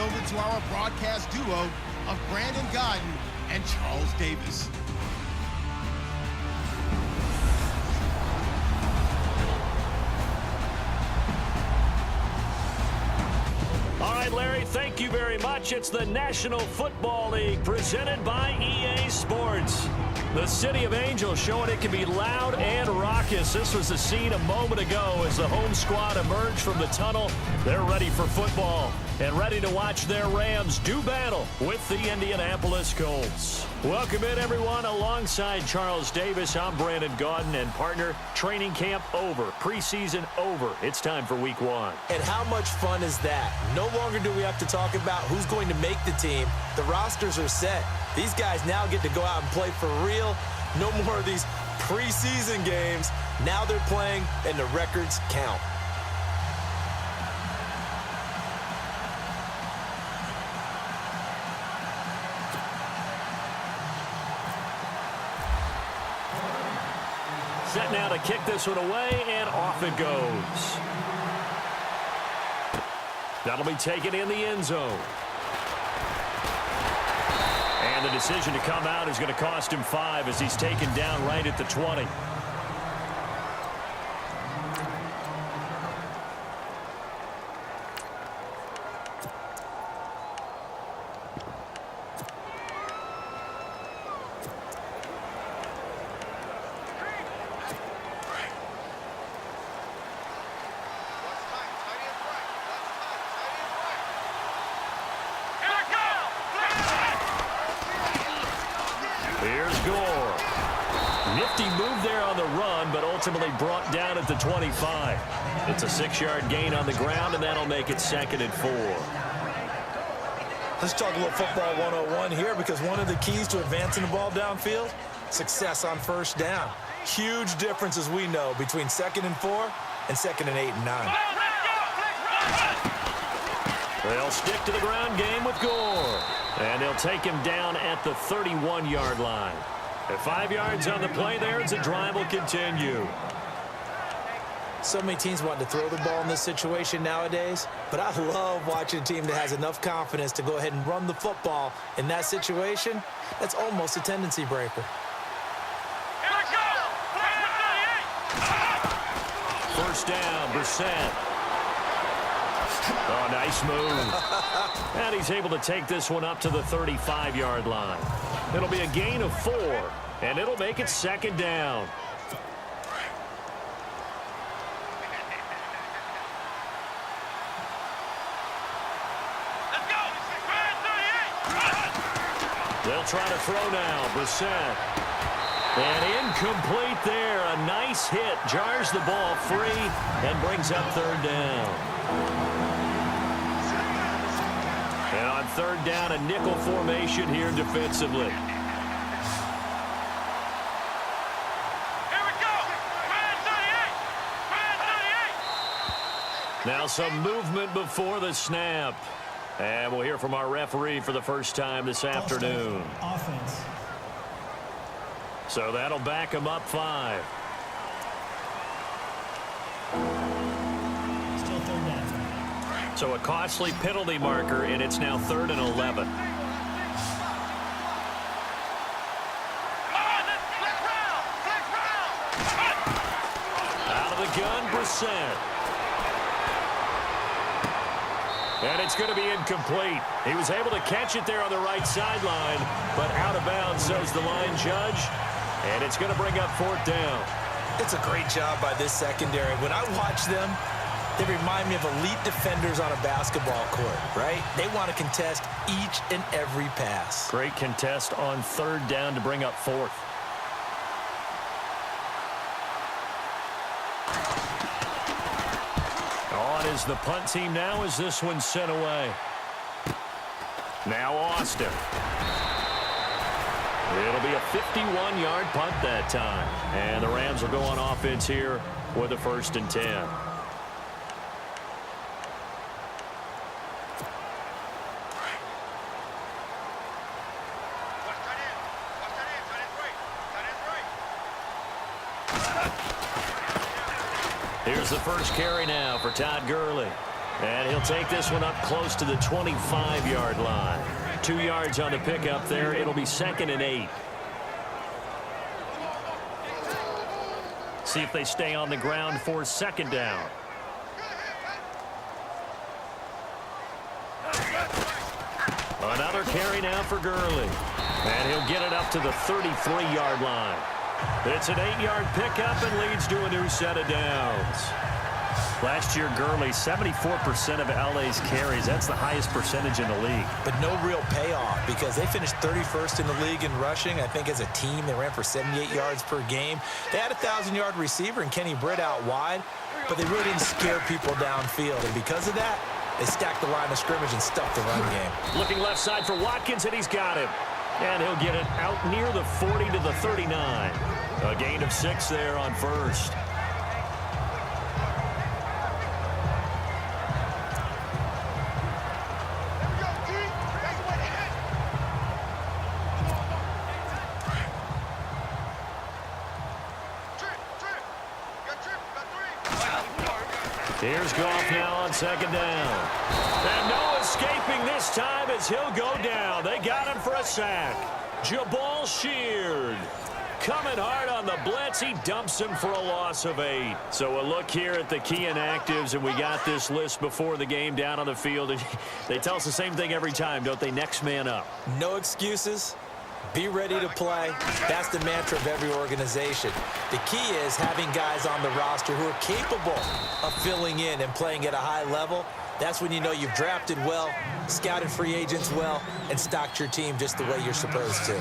over to our broadcast duo of Brandon Gaudin and Charles Davis. All right, Larry, thank you very much. It's the National Football League presented by EA Sports. The City of Angels showing it can be loud and raucous. This was the scene a moment ago as the home squad emerged from the tunnel. They're ready for football and ready to watch their Rams do battle with the Indianapolis Colts. Welcome in, everyone. Alongside Charles Davis, I'm Brandon Gaudin, and partner, training camp over, preseason over. It's time for week one. And how much fun is that? No longer do we have to talk about who's going to make the team. The rosters are set. These guys now get to go out and play for real. No more of these preseason games. Now they're playing, and the records count. Set now to kick this one away, and off it goes. That'll be taken in the end zone. And the decision to come out is going to cost him 5 as he's taken down right at the 20. Here's Gore. Nifty move there on the run, but ultimately brought down at the 25. It's a 6-yard gain on the ground, and that'll make it 2nd and 4. Let's talk a little football 101 here, because one of the keys to advancing the ball downfield, success on first down. Huge difference, as we know, between 2nd and 4 and 2nd and 8 and 9. They'll stick to the ground game with Gore. And they'll take him down at the 31-yard line. At 5 yards on the play there, as the drive will continue. So many teams want to throw the ball in this situation nowadays, but I love watching a team that has enough confidence to go ahead and run the football in that situation. That's almost a tendency breaker. First down, Brissett. Oh, nice move. And he's able to take this one up to the 35-yard line. It'll be a gain of 4, and it'll make it 2nd down. They'll try to throw now, Brissett. And incomplete there. A nice hit. Jars the ball free and brings up 3rd down. And on 3rd down, a nickel formation here defensively. Now some movement before the snap. And we'll hear from our referee for the first time this afternoon. Offense. So that'll back him up 5. Still 3rd down. So a costly penalty marker, and it's now 3rd and 11. Out of the gun, Brissett. And it's going to be incomplete. He was able to catch it there on the right sideline, but out of bounds, says the line judge. And it's going to bring up 4th down. It's a great job by this secondary. When I watch them, they remind me of elite defenders on a basketball court, right? They want to contest each and every pass. Great contest on 3rd down to bring up 4th. On is the punt team now as this one's sent away. Now Austin. It'll be a 51-yard punt that time. And the Rams will go on offense here with a 1st and 10. Here's the first carry now for Todd Gurley. And he'll take this one up close to the 25-yard line. 2 yards on the pickup there. It'll be 2nd and 8. See if they stay on the ground for 2nd down. Another carry now for Gurley. And he'll get it up to the 33-yard line. It's an 8-yard pickup and leads to a new set of downs. Last year, Gurley, 74% of LA's carries. That's the highest percentage in the league. But no real payoff because they finished 31st in the league in rushing. I think as a team, they ran for 78 yards per game. They had a 1,000-yard receiver in Kenny Britt out wide, but they really didn't scare people downfield. And because of that, they stacked the line of scrimmage and stuffed the run game. Looking left side for Watkins, and he's got him. And he'll get it out near the 40 to the 39. A gain of 6 there on first. Here's Goff now on 2nd down. And no escaping this time as he'll go down. They got him for a sack. Jabal Sheard coming hard on the blitz. He dumps him for a loss of 8. So a look here at the key inactives, and we got this list before the game down on the field. And they tell us the same thing every time, don't they? Next man up. No excuses. Be ready to play. That's the mantra of every organization. The key is having guys on the roster who are capable of filling in and playing at a high level. That's when you know you've drafted well, scouted free agents well, and stocked your team just the way you're supposed to.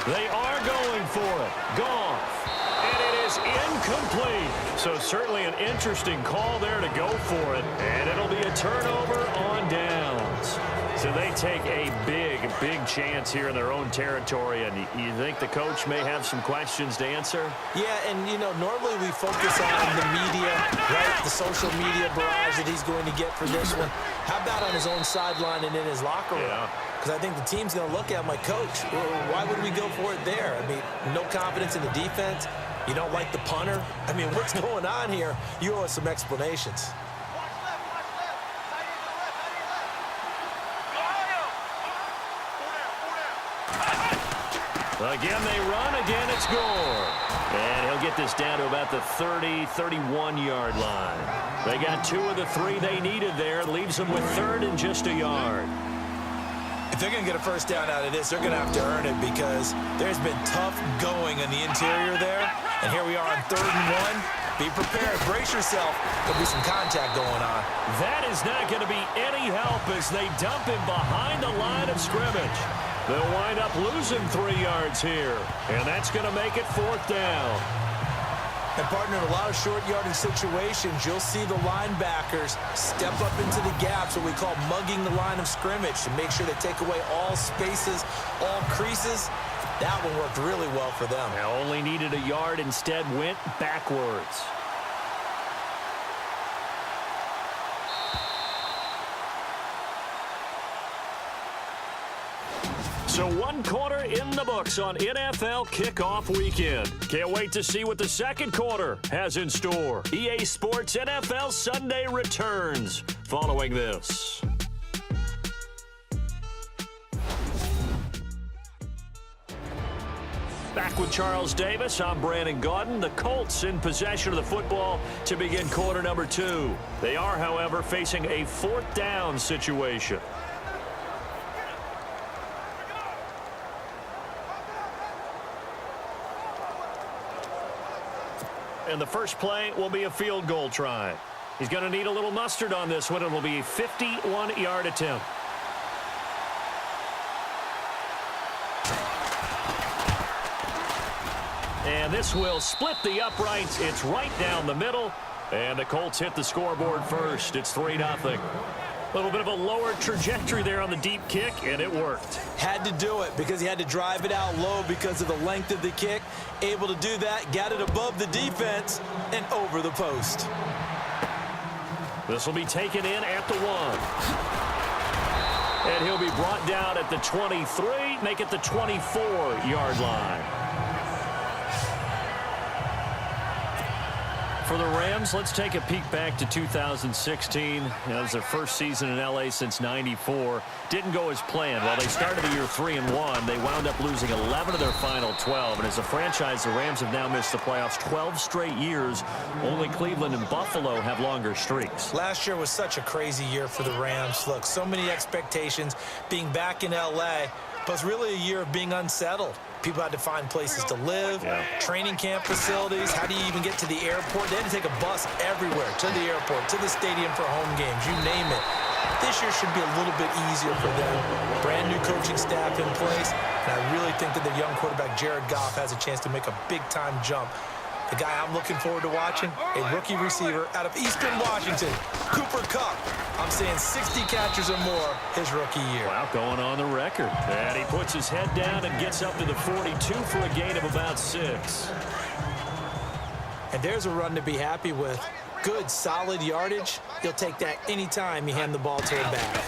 They are going for it. Goff. And it is incomplete. So certainly an interesting call there to go for it. And it'll be a turnover on downs. So they take a big chance here in their own territory. And you think the coach may have some questions to answer? Yeah, and, you know, normally we focus on the media, right? The social media barrage that he's going to get for this one. How about on his own sideline and in his locker room? Yeah. Because I think the team's going to look at him like, Coach, why would we go for it there? I mean, no confidence in the defense. You don't like the punter? I mean, what's going on here? You owe us some explanations. Again, they run. Again, it's Gore. And he'll get this down to about the 30, 31-yard line. They got 2 of the 3 they needed there. Leaves them with 3rd and just a yard. If they're going to get a first down out of this, they're going to have to earn it because there's been tough going in the interior there. And here we are on 3rd and 1. Be prepared. Brace yourself. There'll be some contact going on. That is not going to be any help as they dump him behind the line of scrimmage. They'll wind up losing 3 yards here. And that's going to make it 4th down. And, partner, in a lot of short yardage situations, you'll see the linebackers step up into the gaps, what we call mugging the line of scrimmage, to make sure they take away all spaces, all creases. That one worked really well for them. Now only needed a yard, instead went backwards. So 1 quarter in the books on NFL kickoff weekend. Can't wait to see what the 2nd quarter has in store. EA Sports NFL Sunday returns following this. Back with Charles Davis, I'm Brandon Gaudin. The Colts in possession of the football to begin quarter number 2. They are, however, facing a 4th down situation. And the first play will be a field goal try. He's going to need a little mustard on this one. It will be a 51-yard attempt. And this will split the uprights. It's right down the middle. And the Colts hit the scoreboard first. It's 3-0. A little bit of a lower trajectory there on the deep kick, and it worked. Had to do it because he had to drive it out low because of the length of the kick. Able to do that, got it above the defense, and over the post. This will be taken in at the 1. And he'll be brought down at the 23, make it the 24-yard line. For the Rams, let's take a peek back to 2016. That was their first season in L.A. since '94. Didn't go as planned. While they started the year 3-1, they wound up losing 11 of their final 12. And as a franchise, the Rams have now missed the playoffs 12 straight years. Only Cleveland and Buffalo have longer streaks. Last year was such a crazy year for the Rams. Look, so many expectations being back in L.A., but it's really a year of being unsettled. People had to find places to live, training camp facilities. How do you even get to the airport? They had to take a bus everywhere, to the airport, to the stadium for home games, you name it. This year should be a little bit easier for them. Brand new coaching staff in place, and I really think that the young quarterback Jared Goff has a chance to make a big-time jump. The guy I'm looking forward to watching, a rookie receiver out of Eastern Washington, Cooper Kupp. I'm saying 60 catches or more his rookie year. Wow, going on the record. And he puts his head down and gets up to the 42 for a gain of about 6. And there's a run to be happy with. Good, solid yardage. He'll take that anytime you hand the ball to him back.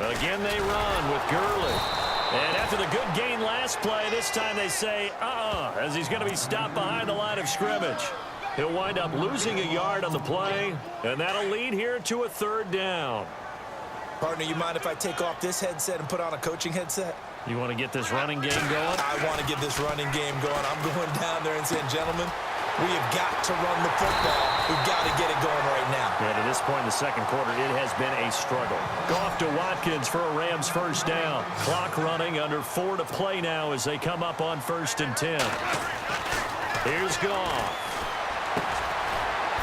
Again they run with Gurley. And after the good gain last play, this time they say, as he's going to be stopped behind the line of scrimmage. He'll wind up losing a yard on the play, and that'll lead here to a 3rd down. Partner, you mind if I take off this headset and put on a coaching headset? You want to get this running game going? I want to get this running game going. I'm going down there and saying, gentlemen, we have got to run the football. We've got to get it going right now. And at this point in the second quarter, it has been a struggle. Goff to Watkins for a Rams 1st down. Clock running, under 4 to play now as they come up on 1st and 10. Here's Goff.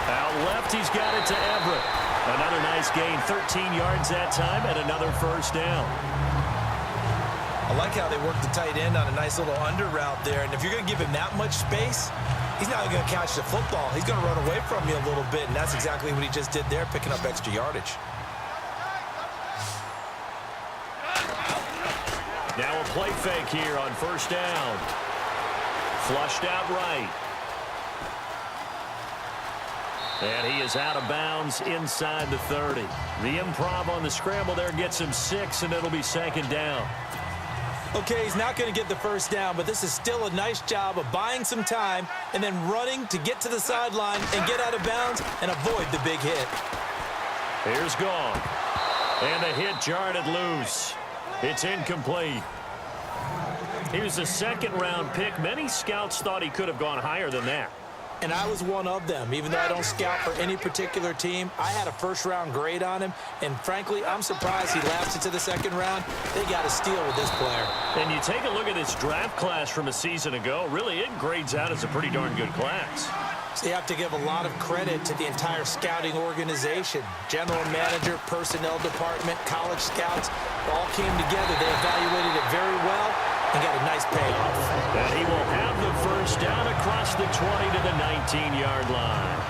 Out left, he's got it to Everett. Another nice gain, 13 yards that time, and another 1st down. I like how they work the tight end on a nice little under route there. And if you're going to give him that much space, he's not going to catch the football. He's going to run away from you a little bit, and that's exactly what he just did there, picking up extra yardage. Now a play fake here on 1st down. Flushed out right. And he is out of bounds inside the 30. The improv on the scramble there gets him 6, and it'll be 2nd down. Okay, he's not going to get the 1st down, but this is still a nice job of buying some time and then running to get to the sideline and get out of bounds and avoid the big hit. Here's Goff. And the hit jarred it loose. It's incomplete. He was a 2nd-round pick. Many scouts thought he could have gone higher than that. And I was one of them. Even though I don't scout for any particular team, I had a 1st-round grade on him. And frankly, I'm surprised he lasted to the 2nd round. They got a steal with this player. And you take a look at this draft class from a season ago. Really, it grades out as a pretty darn good class. So you have to give a lot of credit to the entire scouting organization. General manager, personnel department, college scouts, all came together. They evaluated it very well and got a nice payoff. And he will have the 1st down across the 20 to the 19-yard line.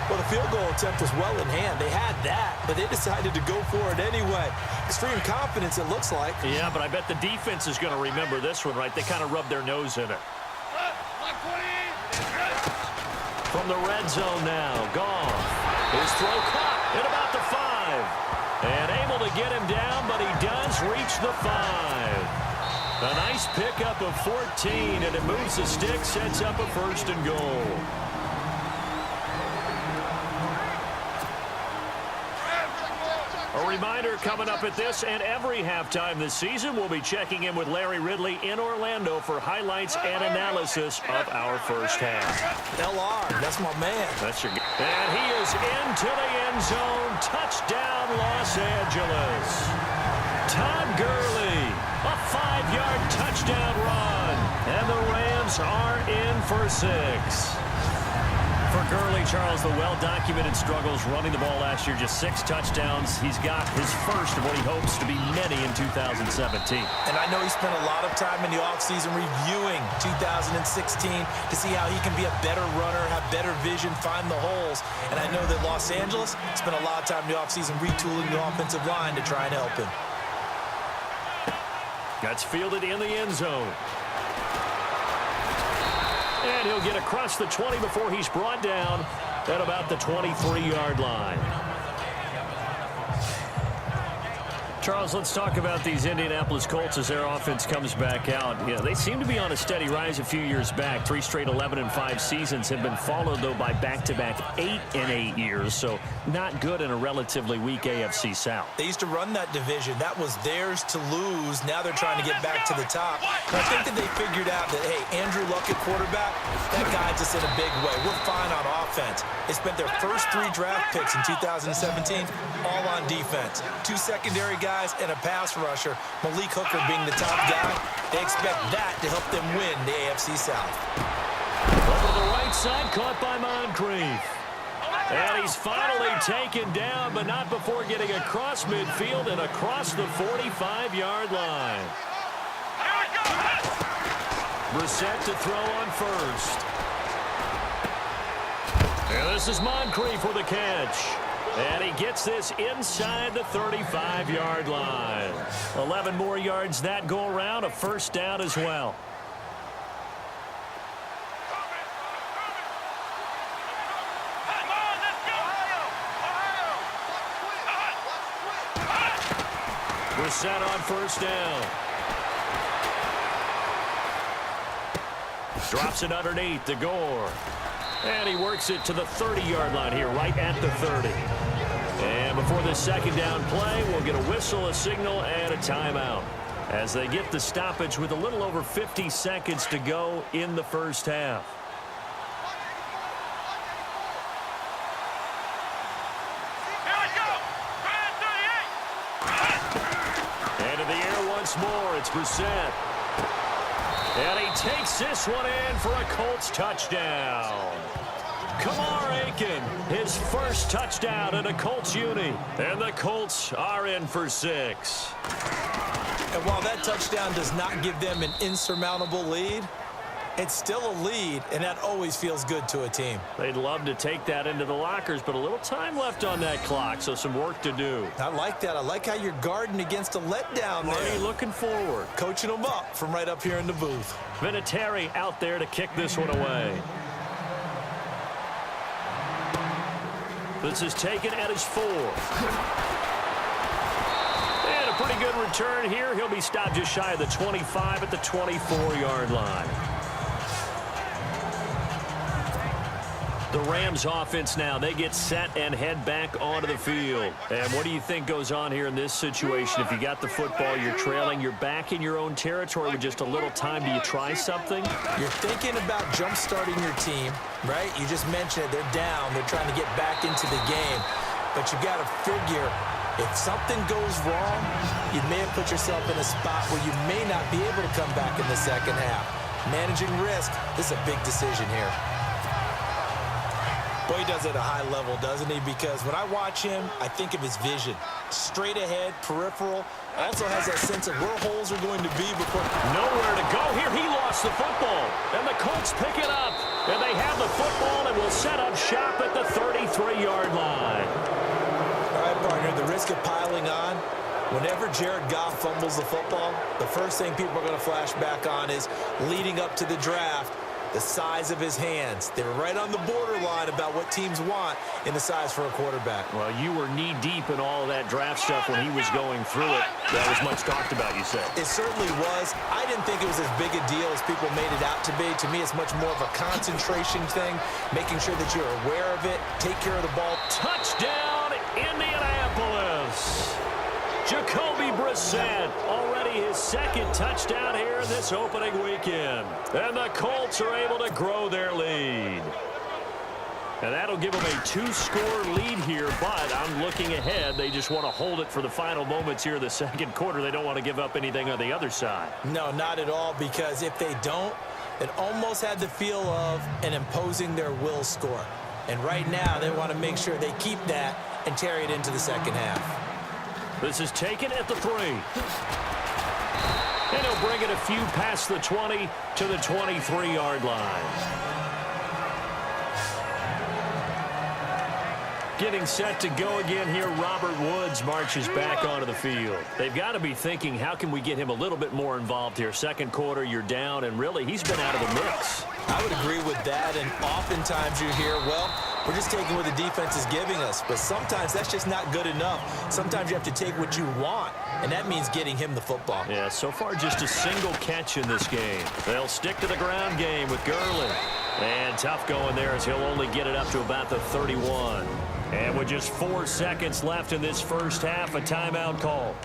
Well, the field goal attempt was well in hand. They had that, but they decided to go for it anyway. Extreme confidence, it looks like. Yeah, but I bet the defense is going to remember this one, right? They kind of rubbed their nose in it. From the red zone now, Goff. His throw caught at about the 5. And able to get him down, but he does reach the 5. A nice pickup of 14, and it moves the stick, sets up a 1st and goal. A reminder coming up at this and every halftime this season, we'll be checking in with Larry Ridley in Orlando for highlights and analysis of our 1st half. LR, that's my man. That's your. And he is into the end zone. Touchdown, Los Angeles. Todd Gurley, a 5-yard touchdown run. And the Rams are in for 6. For Gurley, Charles, the well-documented struggles running the ball last year, just 6 touchdowns. He's got his first of what he hopes to be many in 2017. And I know he spent a lot of time in the offseason reviewing 2016 to see how he can be a better runner, have better vision, find the holes. And I know that Los Angeles spent a lot of time in the offseason retooling the offensive line to try and help him. That's fielded in the end zone. And he'll get across the 20 before he's brought down at about the 23-yard line. Charles, let's talk about these Indianapolis Colts as their offense comes back out. Yeah, they seem to be on a steady rise a few years back. 3 straight 11-5 seasons have been followed, though, by back-to-back 8-8 years. So not good in a relatively weak AFC South. They used to run that division. That was theirs to lose. Now they're trying to get back to the top. I think that they figured out that, hey, Andrew Luck at quarterback, that guides us in a big way. We're fine on offense. They spent their first 3 draft picks in 2017 all on defense. 2 secondary guys and a pass rusher, Malik Hooker being the top guy. They expect that to help them win the AFC South. Over to the right side, caught by Moncrief. And he's finally taken down, but not before getting across midfield and across the 45-yard line. Brissett to throw on first. And this is Moncrief with a catch. And he gets this inside the 35-yard line. 11 more yards that go around, a first down as well. Brissett on first down. Drops it underneath to Gore. And he works it to the 30-yard line here, right at the 30. And before this second down play, we'll get a whistle, a signal, and a timeout as they get the stoppage with a little over 50 seconds to go in the first half. And in the air once more, it's Brissett. And he takes this one in for a Colts touchdown. Kamar Aiken, his first touchdown in a Colts uni. And the Colts are in for 6. And while that touchdown does not give them an insurmountable lead, it's still a lead, and that always feels good to a team. They'd love to take that into the lockers, but a little time left on that clock, so some work to do. I like that. I like how you're guarding against a letdown there. Marty looking forward. Coaching them up from right up here in the booth. Vinatieri out there to kick this one away. This is taken at his 4. And a pretty good return here. He'll be stopped just shy of the 25 at the 24-yard line. The Rams offense now, they get set and head back onto the field. And what do you think goes on here in this situation? If you got the football, you're trailing, you're back in your own territory with just a little time. Do you try something? You're thinking about jump-starting your team, right? You just mentioned it. They're down. They're trying to get back into the game. But you got to figure, if something goes wrong, you may have put yourself in a spot where you may not be able to come back in the second half. Managing risk, this is a big decision here. Boy, he does it at a high level, doesn't he? Because when I watch him, I think of his vision. Straight ahead, peripheral. Also has that sense of where holes are going to be before. Nowhere to go here. He lost the football. And the Colts pick it up. And they have the football and will set up shop at the 33-yard line. All right, partner, the risk of piling on. Whenever Jared Goff fumbles the football, the first thing people are going to flash back on is leading up to the draft. The size of his hands. They were right on the borderline about what teams want in the size for a quarterback. Well, you were knee-deep in all of that draft stuff when he was going through it. That was much talked about, you said. It certainly was. I didn't think it was as big a deal as people made it out to be. To me, it's much more of a concentration thing, making sure that you're aware of it, take care of the ball. Touchdown, Indianapolis! Jacoby Brissett, already his second touchdown here this opening weekend. And the Colts are able to grow their lead. And that'll give them a 2-score lead here, but I'm looking ahead. They just want to hold it for the final moments here in the second quarter. They don't want to give up anything on the other side. No, not at all, because if they don't, it almost had the feel of an imposing their will score. And right now, they want to make sure they keep that and carry it into the second half. This is taken at the 3. And he'll bring it a few past the 20 to the 23-yard line. Getting set to go again here, Robert Woods marches back onto the field. They've got to be thinking, how can we get him a little bit more involved here? Second quarter, you're down, and really, he's been out of the mix. I would agree with that, and oftentimes you hear, well, We're just taking what the defense is giving us. But sometimes that's just not good enough. Sometimes you have to take what you want, and that means getting him the football. Yeah, so far just a single catch in this game. They'll stick to the ground game with Gurley. And tough going there as he'll only get it up to about the 31. And with just 4 seconds left in this first half, a timeout call.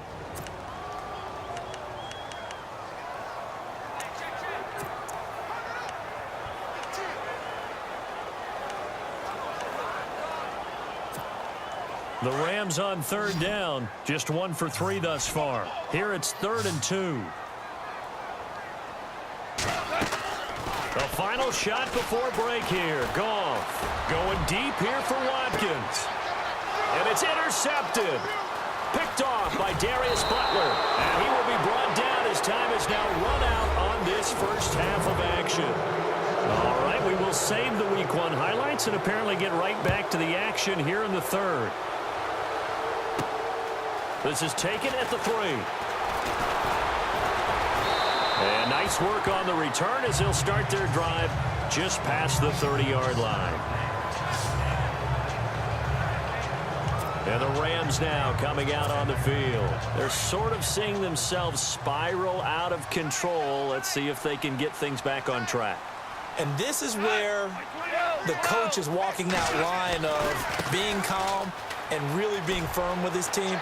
The Rams on third down, just 1 for 3 thus far. Here it's 3rd and 2. The final shot before break here. Goff going deep here for Watkins. And it's intercepted. Picked off by Darius Butler. And he will be brought down as time is now run out on this first half of action. All right, we will save the Week 1 highlights and apparently get right back to the action here in the third. This is taken at the 3. And nice work on the return as they'll start their drive just past the 30-yard line. And the Rams now coming out on the field. They're sort of seeing themselves spiral out of control. Let's see if they can get things back on track. And this is where the coach is walking that line of being calm and really being firm with his team.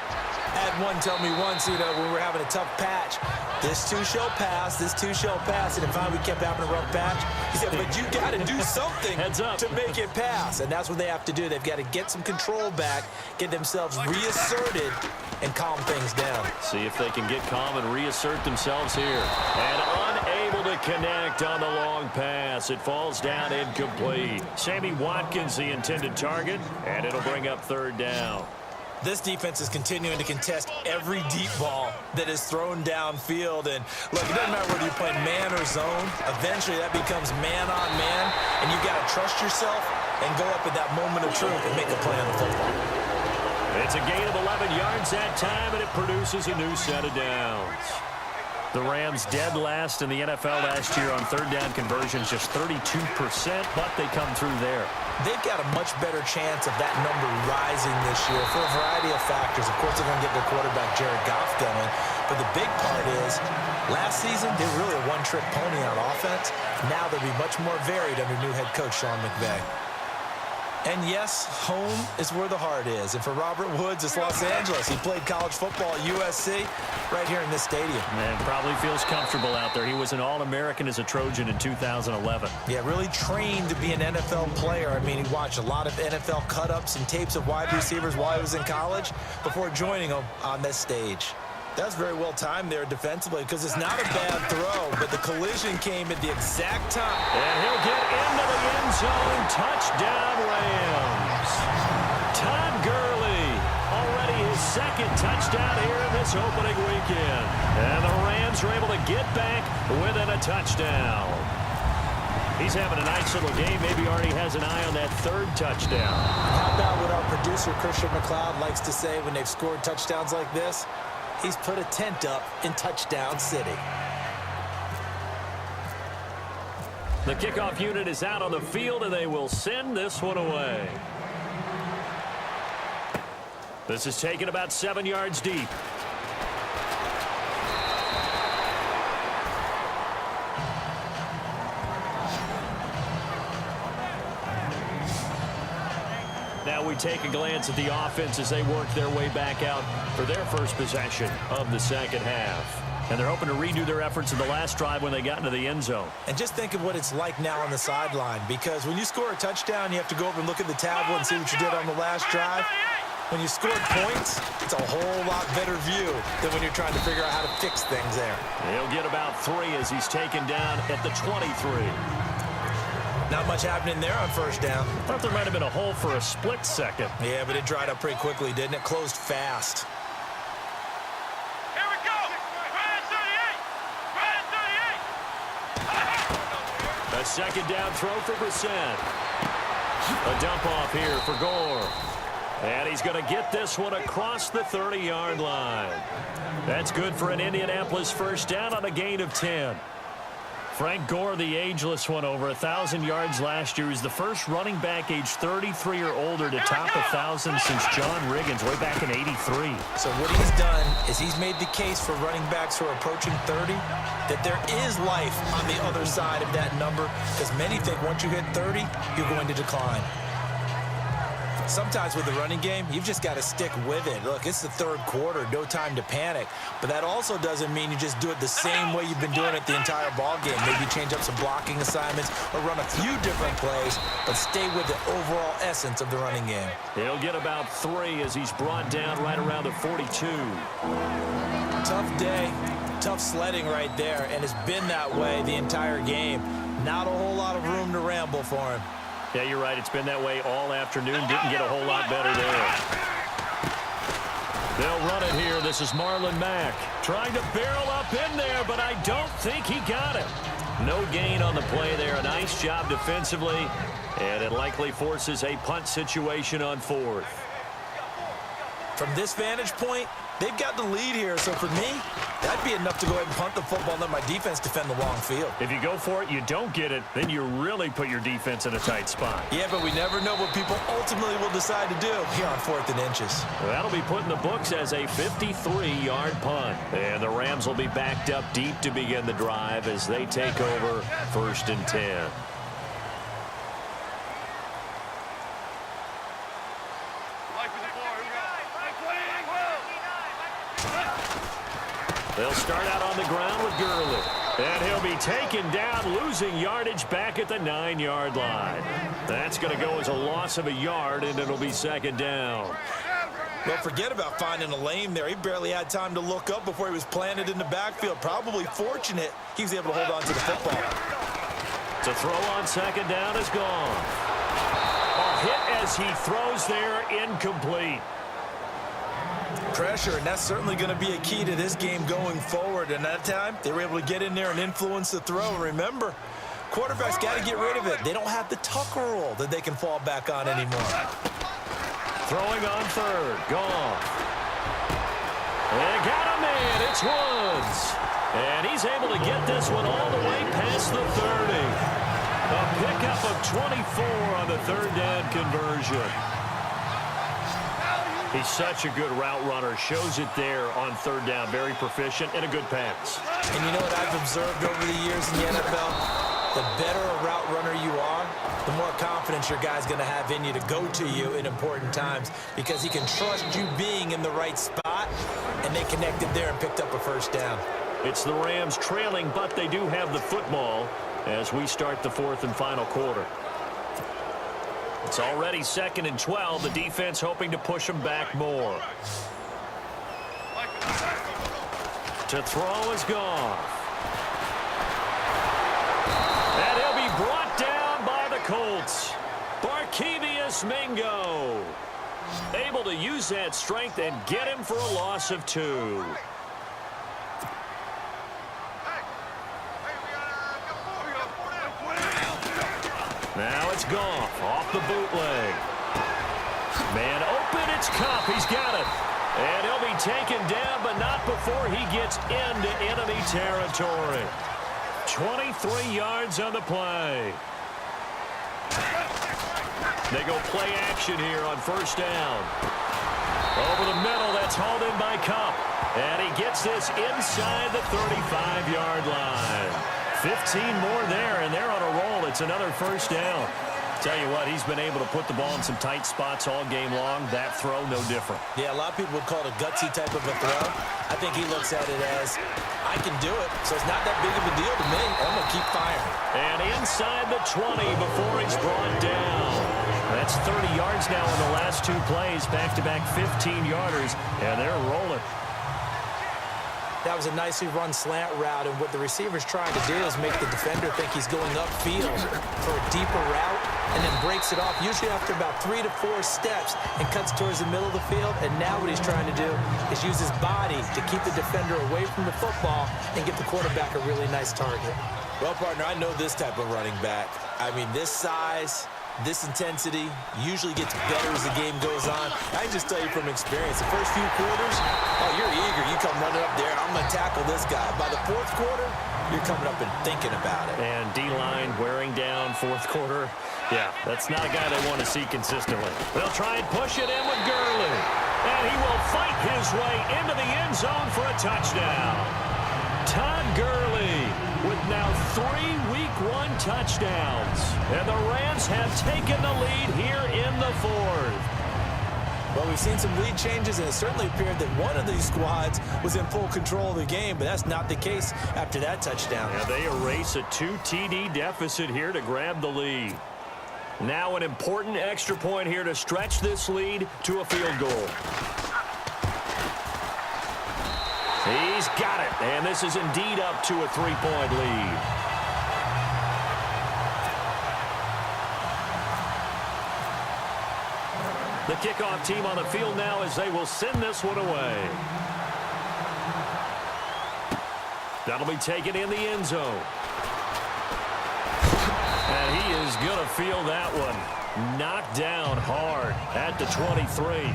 Had one tell me once, when we were having a tough patch, this too shall pass, this too shall pass. And finally we kept having a rough patch. He said, but you got to do something to make it pass. And that's what they have to do. They've got to get some control back, get themselves reasserted, and calm things down. See if they can get calm and reassert themselves here. And unable to connect on the long pass. It falls down incomplete. Sammy Watkins, the intended target, and it'll bring up 3rd down. This defense is continuing to contest every deep ball that is thrown downfield. And, look, it doesn't matter whether you're playing man or zone. Eventually, that becomes man-on-man, and you've got to trust yourself and go up at that moment of truth and make a play on the football. It's a gain of 11 yards that time, and it produces a new set of downs. The Rams dead last in the NFL last year on 3rd down conversions, just 32%, but they come through there. They've got a much better chance of that number rising this year for a variety of factors. Of course, they're going to get their quarterback, Jared Goff, going. But the big part is, last season, they were really a one-trick pony on offense. Now they'll be much more varied under new head coach Sean McVay. And yes, home is where the heart is. And for Robert Woods, it's Los Angeles. He played college football at USC right here in this stadium. And probably feels comfortable out there. He was an All-American as a Trojan in 2011. Yeah, really trained to be an NFL player. I mean, he watched a lot of NFL cut-ups and tapes of wide receivers while he was in college before joining them on this stage. That was very well timed there defensively because it's not a bad throw, but the collision came at the exact time. And he'll get into the end zone. Touchdown, Rams. Todd Gurley, already his 2nd touchdown here in this opening weekend. And the Rams are able to get back within a touchdown. He's having a nice little game. Maybe already has an eye on that 3rd touchdown. How about what our producer, Christian McLeod, likes to say when they've scored touchdowns like this? He's put a tent up in Touchdown City. The kickoff unit is out on the field, and they will send this one away. This is taken about 7 yards deep. Now we take a glance at the offense as they work their way back out for their first possession of the second half. And they're hoping to redo their efforts in the last drive when they got into the end zone. And just think of what it's like now on the sideline, because when you score a touchdown, you have to go over and look at the tablet and see what you did on the last drive. When you scored points, it's a whole lot better view than when you're trying to figure out how to fix things there. He'll get about 3 as he's taken down at the 23. Not much happening there on first down. Thought there might have been a hole for a split second. Yeah, but it dried up pretty quickly, didn't it? Closed fast. Here we go. Brand 38. Brand 38. A second down throw for Brissett. A dump off here for Gore. And he's going to get this one across the 30-yard line. That's good for an Indianapolis first down on a gain of 10. Frank Gore, the ageless one, over 1,000 yards last year. He's the first running back age 33 or older to top 1,000 since John Riggins way back in '83. So what he's done is he's made the case for running backs who are approaching 30 that there is life on the other side of that number, because many think once you hit 30, you're going to decline. Sometimes with the running game, you've just got to stick with it. Look, it's the third quarter, no time to panic. But that also doesn't mean you just do it the same way you've been doing it the entire ball game. Maybe change up some blocking assignments or run a few different plays, but stay with the overall essence of the running game. He'll get about 3 as he's brought down right around the 42. Tough day, tough sledding right there, and it's been that way the entire game. Not a whole lot of room to ramble for him. Yeah, you're right. It's been that way all afternoon. Didn't get a whole lot better there. They'll run it here. This is Marlon Mack trying to barrel up in there, but I don't think he got it. No gain on the play there. A nice job defensively, and it likely forces a punt situation on 4th. From this vantage point, they've got the lead here, so for me, that'd be enough to go ahead and punt the football and let my defense defend the long field. If you go for it, you don't get it, then you really put your defense in a tight spot. Yeah, but we never know what people ultimately will decide to do here on 4th and inches. That'll be put in the books as a 53-yard punt. And the Rams will be backed up deep to begin the drive as they take over 1st and 10. They'll start out on the ground with Gurley. And he'll be taken down, losing yardage back at the 9-yard line. That's going to go as a loss of a yard, and it'll be 2nd down. Well, forget about finding a lane there. He barely had time to look up before he was planted in the backfield. Probably fortunate he was able to hold on to the football. To throw on 2nd down is gone. A hit as he throws there, incomplete. Pressure, and that's certainly going to be a key to this game going forward. And that time, they were able to get in there and influence the throw. Remember, quarterbacks got to get rid of it. They don't have the tuck rule that they can fall back on anymore. Throwing on 3rd, Goff. They got him in, it's Woods. And he's able to get this one all the way past the 30. A pickup of 24 on the 3rd down conversion. He's such a good route runner. Shows it there on 3rd down. Very proficient and a good pass. And you know what I've observed over the years in the NFL? The better a route runner you are, the more confidence your guy's going to have in you to go to you in important times, because he can trust you being in the right spot, and they connected there and picked up a 1st down. It's the Rams trailing, but they do have the football as we start the 4th and final quarter. It's already 2nd and 12. The defense hoping to push them back more. To throw is Goff. And he'll be brought down by the Colts. Barkevious Mingo. Able to use that strength and get him for a loss of 2. Now it's Goff off the bootleg. Man open, it's Kupp. He's got it. And he'll be taken down, but not before he gets into enemy territory. 23 yards on the play. They go play action here on 1st down. Over the middle, that's hauled in by Kupp. And he gets this inside the 35-yard line. 15 more there, and they're on a roll. It's another 1st down. Tell you what, he's been able to put the ball in some tight spots all game long. That throw, no different. Yeah, a lot of people would call it a gutsy type of a throw. I think he looks at it as, I can do it, so it's not that big of a deal to me. I'm going to keep firing. And inside the 20 before he's brought down. That's 30 yards now in the last 2 plays. Back-to-back 15-yarders, and they're rolling. That was a nicely run slant route, and what the receiver's trying to do is make the defender think he's going upfield for a deeper route, and then breaks it off, usually after about 3 to 4 steps, and cuts towards the middle of the field. And now what he's trying to do is use his body to keep the defender away from the football and get the quarterback a really nice target. Well, partner, I know this type of running back. I mean, this size, this intensity usually gets better as the game goes on. I can just tell you from experience, the first few quarters, oh, you're eager. You come running up there, I'm going to tackle this guy. By the 4th quarter, you're coming up and thinking about it. And D-line wearing down fourth quarter. Yeah, that's not a guy they want to see consistently. They'll try and push it in with Gurley. And he will fight his way into the end zone for a touchdown. Todd Gurley with now 3 Week 1 touchdowns. And the Rams have taken the lead here in the fourth. Well, we've seen some lead changes, and it certainly appeared that one of these squads was in full control of the game, but that's not the case after that touchdown. Yeah, they erase a 2 TD deficit here to grab the lead. Now an important extra point here to stretch this lead to a field goal. He's got it, and this is indeed up to a 3-point lead. The kickoff team on the field now as they will send this one away. That'll be taken in the end zone. And he is going to feel that one. Knocked down hard at the 23.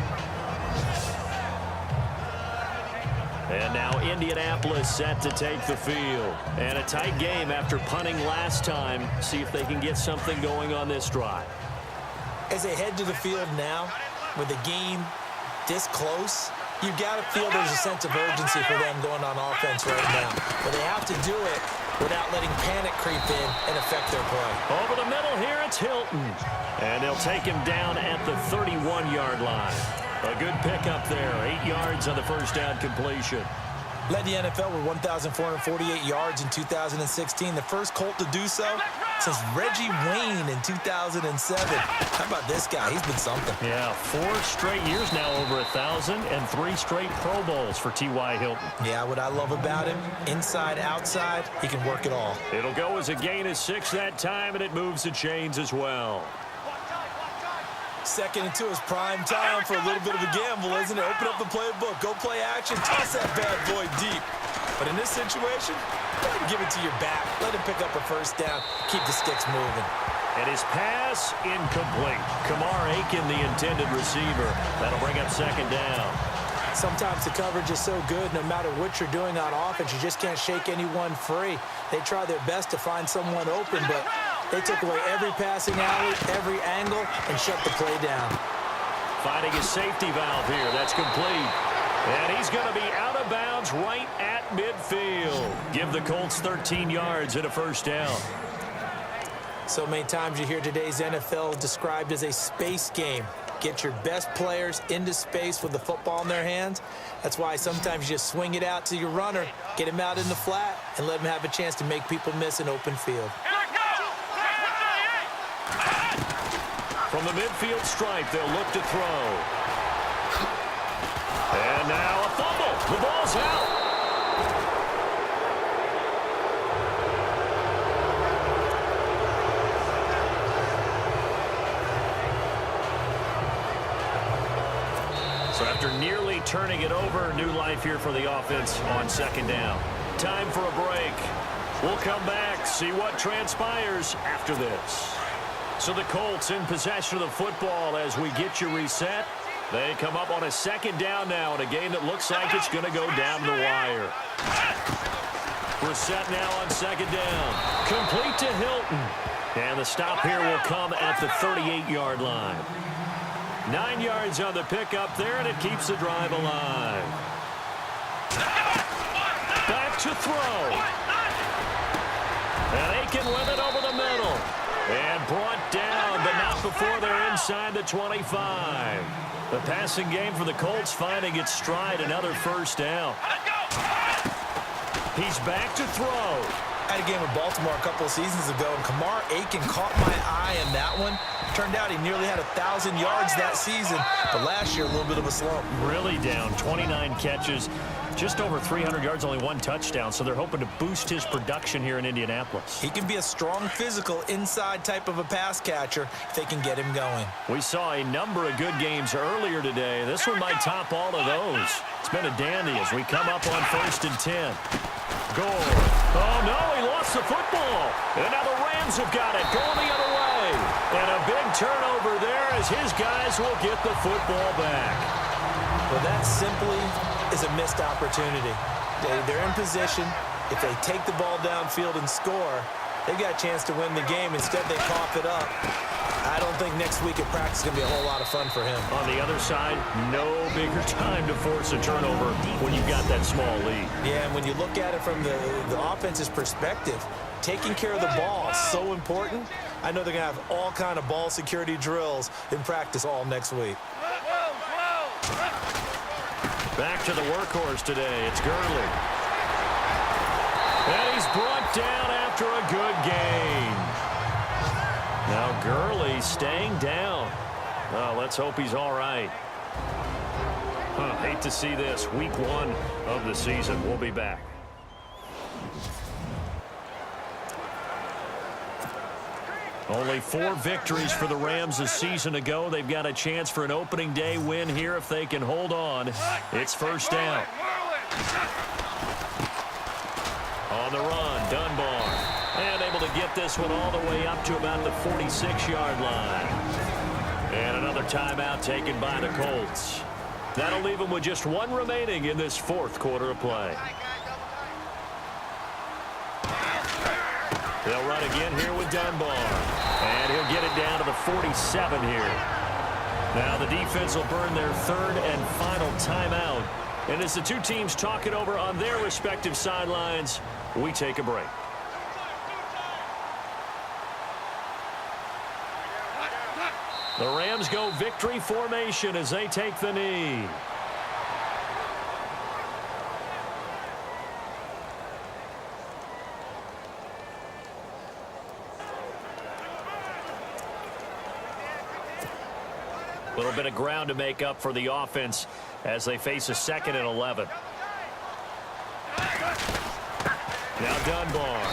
And now Indianapolis set to take the field. And a tight game after punting last time. See if they can get something going on this drive. As they head to the field now, with the game this close, you've got to feel there's a sense of urgency for them going on offense right now. But they have to do it without letting panic creep in and affect their play. Over the middle here, it's Hilton. And they'll take him down at the 31-yard line. A good pickup there, 8 yards on the first down completion. Led the NFL with 1,448 yards in 2016. The first Colt to do so since Reggie Wayne in 2007. How about this guy? He's been something. Yeah, 4 straight years now over 1,000 and 3 straight Pro Bowls for T.Y. Hilton. Yeah, what I love about him, inside, outside, he can work it all. It'll go as a gain of 6 that time, and it moves the chains as well. Second and 2 is prime time for a little bit of a gamble, isn't it? Open up the playbook, go play action, toss that bad boy deep. But in this situation, go ahead and give it to your back. Let him pick up a first down, keep the sticks moving. And his pass incomplete. Kamar Aiken, the intended receiver. That'll bring up second down. Sometimes the coverage is so good, no matter what you're doing on offense, you just can't shake anyone free. They try their best to find someone open, but they took away every passing alley, every angle, and shut the play down. Finding his safety valve here. That's complete. And he's going to be out of bounds right at midfield. Give the Colts 13 yards and a first down. So many times you hear today's NFL described as a space game. Get your best players into space with the football in their hands. That's why sometimes you just swing it out to your runner, get him out in the flat, and let him have a chance to make people miss an open field. From the midfield stripe, they'll look to throw. And now a fumble. The ball's out. So after nearly turning it over, new life here for the offense on second down. Time for a break. We'll come back, see what transpires after this. So the Colts in possession of the football as we get you reset. They come up on a second down now in a game that looks like it's going to go down the wire. Reset now on second down. Complete to Hilton. And the stop here will come at the 38-yard line. 9 yards on the pickup there, and it keeps the drive alive. Back to throw. And Aiken with it over the middle. And brought down, but not before they're inside the 25. The passing game for the Colts finding its stride, another first down. He's back to throw. I had a game with Baltimore a couple of seasons ago, and Kamar Aiken caught my eye in that one. Turned out he nearly had 1,000 yards that season, but last year a little bit of a slump. Really down, 29 catches, just over 300 yards, only 1 touchdown, so they're hoping to boost his production here in Indianapolis. He can be a strong physical inside type of a pass catcher if they can get him going. We saw a number of good games earlier today. This one might top all of those. It's been a dandy as we come up on 1st and 10. Goal. Oh, no, he lost the football. And now the Rams have got it, going the other way. And a big turnover there as his guys will get the football back. Well, that simply is a missed opportunity. They're in position. If they take the ball downfield and score, they've got a chance to win the game. Instead, they cough it up. I don't think next week at practice is going to be a whole lot of fun for him. On the other side, no bigger time to force a turnover when you've got that small lead. Yeah, and when you look at it from the offense's perspective, taking care of the ball is so important. I know they're going to have all kind of ball security drills in practice all next week. Back to the workhorse today. It's Gurley. And he's brought down after a good gain. Now Gurley staying down. Well, let's hope he's all right. Hate to see this. Week 1 of the season. We'll be back. Only 4 victories for the Rams a season ago. They've got a chance for an opening day win here if they can hold on. It's first down. On the run, Dunbar. And able to get this one all the way up to about the 46-yard line. And another timeout taken by the Colts. That'll leave them with just 1 remaining in this 4th quarter of play. They'll run again here with Dunbar. And he'll get it down to the 47 here. Now the defense will burn their 3rd and final timeout. And as the two teams talk it over on their respective sidelines, we take a break. The Rams go victory formation as they take the knee. A little bit of ground to make up for the offense as they face a 2nd and 11. Now Dunbar.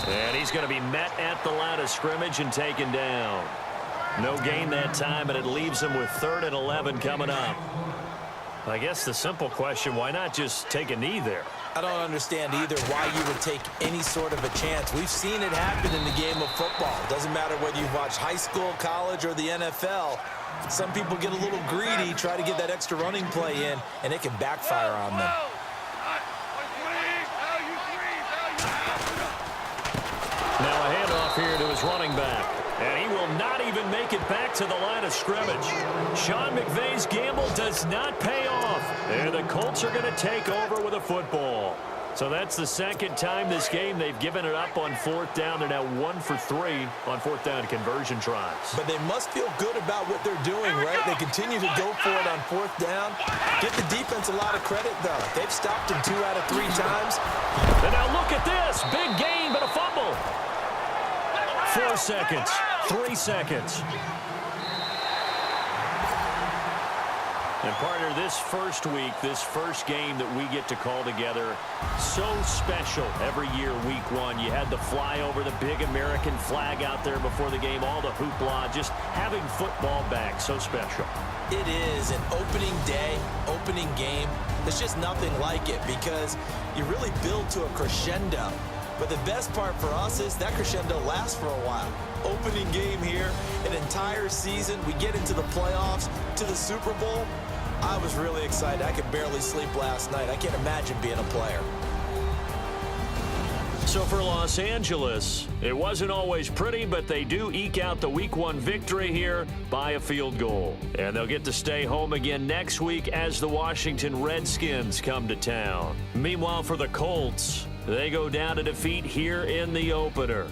And he's going to be met at the line of scrimmage and taken down. No gain that time, and it leaves him with 3rd and 11 coming up. I guess the simple question, why not just take a knee there? I don't understand either why you would take any sort of a chance. We've seen it happen in the game of football. It doesn't matter whether you've watched high school, college, or the NFL. Some people get a little greedy, try to get that extra running play in, and it can backfire on them. Now a handoff here to his running back. And he will not even make it back to the line of scrimmage. Sean McVay's gamble does not pay off. And the Colts are going to take over with a football. So that's the 2nd time this game they've given it up on 4th down. They're now 1 for 3 on 4th down conversion tries. But they must feel good about what they're doing, right? They continue to go for it on 4th down. Give the defense a lot of credit, though. They've stopped him 2 out of 3 times. And now look at this. Big gain, but a fumble. 4 seconds. 3 seconds. And partner, this first week, this first game that we get to call together, so special every year, week 1. You had the flyover, the big American flag out there before the game, all the hoopla, just having football back, so special. It is an opening day, opening game. There's just nothing like it because you really build to a crescendo. But the best part for us is that crescendo lasts for a while. Opening game here, an entire season. We get into the playoffs, to the Super Bowl. I was really excited. I could barely sleep last night. I can't imagine being a player. So for Los Angeles, it wasn't always pretty, but they do eke out the Week 1 victory here by a field goal. And they'll get to stay home again next week as the Washington Redskins come to town. Meanwhile, for the Colts, they go down to defeat here in the opener.